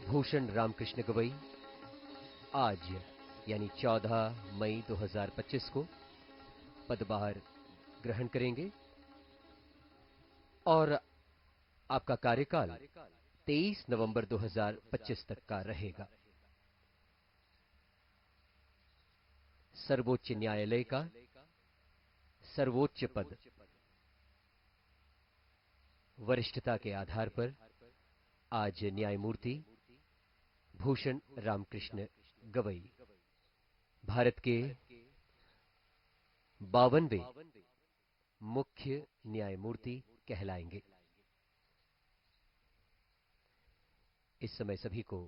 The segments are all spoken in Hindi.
भूषण रामकृष्ण गवई आज यानी 14 मई 2025 को पदभार ग्रहण करेंगे और आपका कार्यकाल 23 नवंबर 2025 तक का रहेगा। सर्वोच्च न्यायालय का सर्वोच्च पद वरिष्ठता के आधार पर आज न्यायमूर्ति भूषण रामकृष्ण गवई भारत के 52वें मुख्य न्यायमूर्ति कहलाएंगे। इस समय सभी को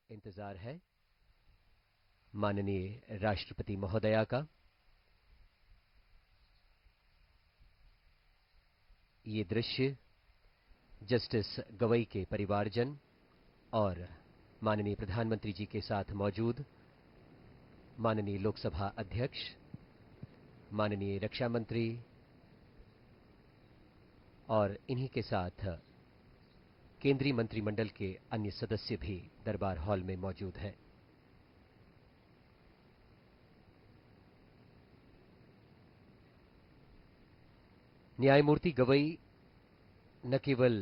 इंतजार है माननीय राष्ट्रपति महोदया का। ये दृश्य जस्टिस गवई के परिवारजन और माननीय प्रधानमंत्री जी के साथ मौजूद माननीय लोकसभा अध्यक्ष, माननीय रक्षा मंत्री और इन्हीं के साथ केंद्रीय मंत्रिमंडल के अन्य सदस्य भी दरबार हॉल में मौजूद हैं। न्यायमूर्ति गवई न केवल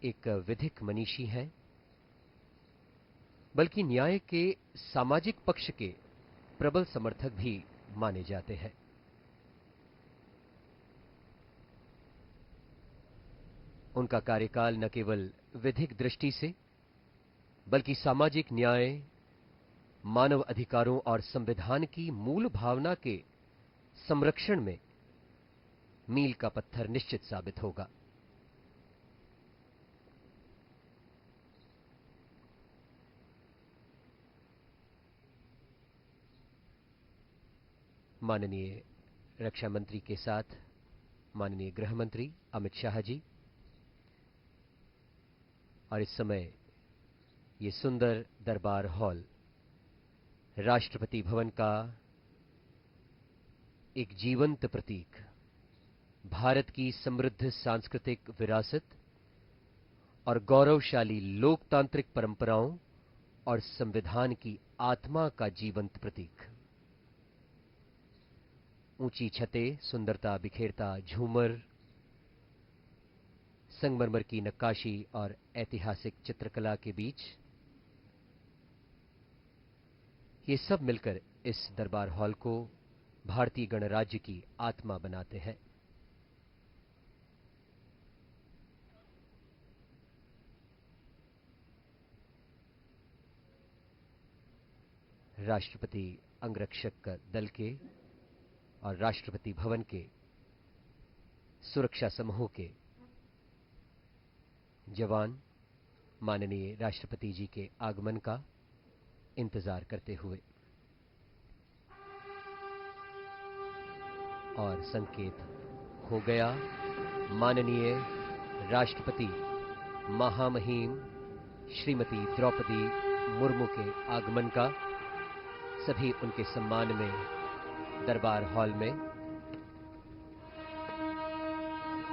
एक विधिक मनीषी हैं, बल्कि न्याय के सामाजिक पक्ष के प्रबल समर्थक भी माने जाते हैं। उनका कार्यकाल न केवल विधिक दृष्टि से बल्कि सामाजिक न्याय, मानव अधिकारों और संविधान की मूल भावना के संरक्षण में मील का पत्थर निश्चित साबित होगा। माननीय रक्षा मंत्री के साथ माननीय गृह मंत्री अमित शाह जी, और इस समय ये सुंदर दरबार हॉल राष्ट्रपति भवन का एक जीवंत प्रतीक, भारत की समृद्ध सांस्कृतिक विरासत और गौरवशाली लोकतांत्रिक परंपराओं और संविधान की आत्मा का जीवंत प्रतीक। ऊंची छतें, सुंदरता बिखेरता झूमर, संगमरमर की नक्काशी और ऐतिहासिक चित्रकला के बीच ये सब मिलकर इस दरबार हॉल को भारतीय गणराज्य की आत्मा बनाते हैं। राष्ट्रपति अंगरक्षक दल के और राष्ट्रपति भवन के सुरक्षा समूह के जवान माननीय राष्ट्रपति जी के आगमन का इंतजार करते हुए और संकेत हो गया माननीय राष्ट्रपति महामहिम श्रीमती द्रौपदी मुर्मू के आगमन का। सभी उनके सम्मान में दरबार हॉल में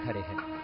खड़े हैं।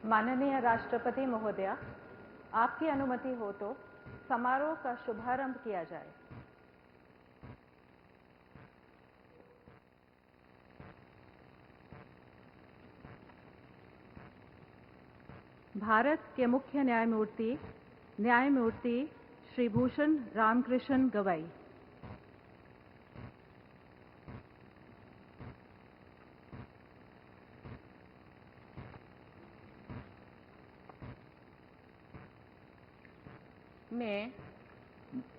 माननीय राष्ट्रपति महोदया, आपकी अनुमति हो तो समारोह का शुभारंभ किया जाए। भारत के मुख्य न्यायमूर्ति श्री भूषण रामकृष्ण गवई।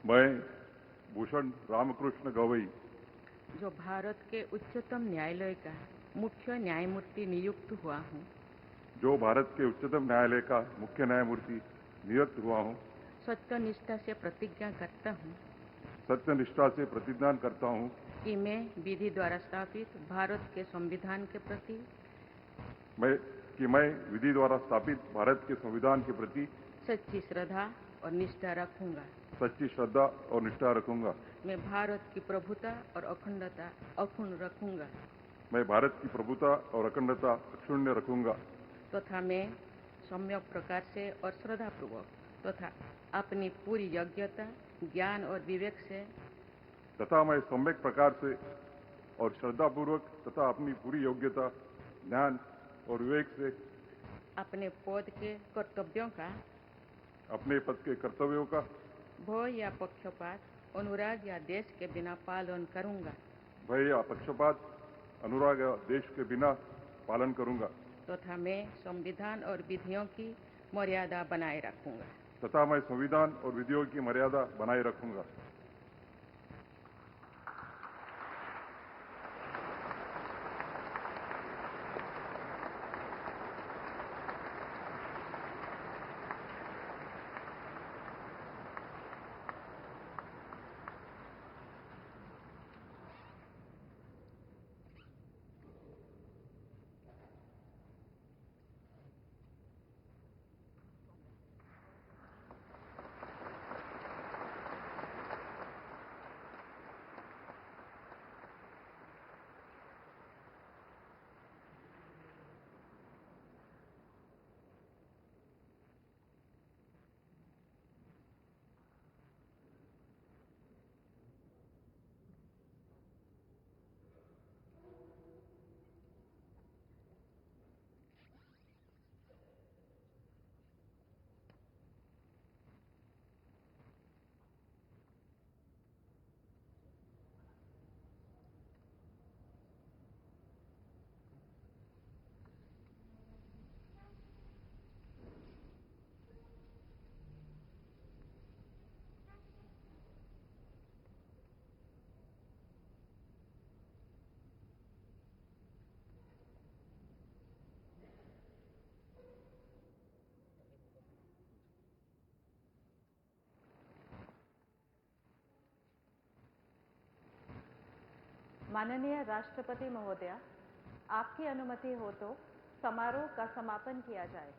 मैं भूषण रामकृष्ण गवई, जो भारत के उच्चतम न्यायालय का मुख्य न्यायमूर्ति नियुक्त हुआ हूँ, जो भारत के उच्चतम न्यायालय का मुख्य न्यायमूर्ति नियुक्त हुआ हूँ, सत्यनिष्ठा से प्रतिज्ञा करता हूँ सत्यनिष्ठा से प्रतिज्ञा करता हूँ कि मैं विधि द्वारा स्थापित भारत के संविधान के प्रति मैं विधि द्वारा स्थापित भारत के संविधान के प्रति सच्ची श्रद्धा और निष्ठा रखूंगा। सच्ची श्रद्धा और निष्ठा रखूंगा। मैं भारत की प्रभुता और अखंडता अक्षुण्ण रखूंगा। मैं भारत की प्रभुता और अखंडता अक्षुण्ण रखूंगा तथा मैं सम्यक प्रकार से और श्रद्धापूर्वक तथा अपनी पूरी योग्यता, ज्ञान और विवेक से तथा मैं सम्यक प्रकार से और श्रद्धापूर्वक तथा अपनी पूरी योग्यता, ज्ञान और विवेक से अपने पद के कर्तव्यों का, अपने पद के कर्तव्यों का भय या पक्षपात, अनुराग या देश के बिना पालन करूंगा। भय या पक्षपात, अनुराग या देश के बिना पालन करूंगा तथा मैं संविधान और विधियों की मर्यादा बनाए रखूंगा। तथा मैं संविधान और विधियों की मर्यादा बनाए रखूंगा। माननीय राष्ट्रपति महोदया, आपकी अनुमति हो तो समारोह का समापन किया जाए।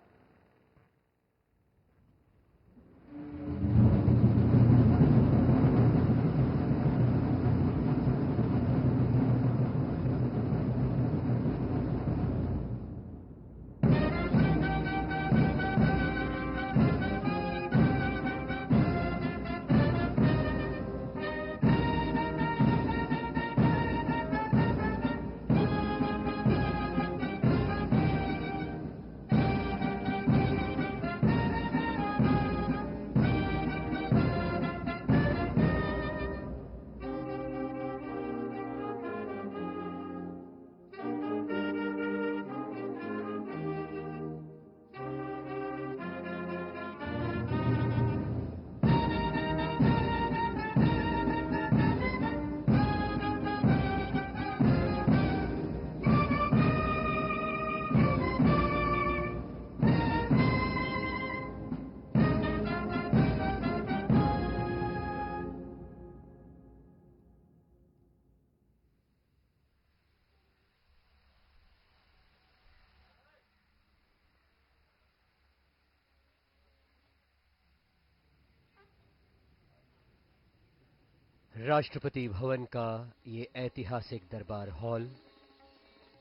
राष्ट्रपति भवन का ये ऐतिहासिक दरबार हॉल,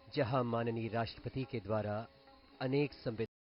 जहां माननीय राष्ट्रपति के द्वारा अनेक संविधान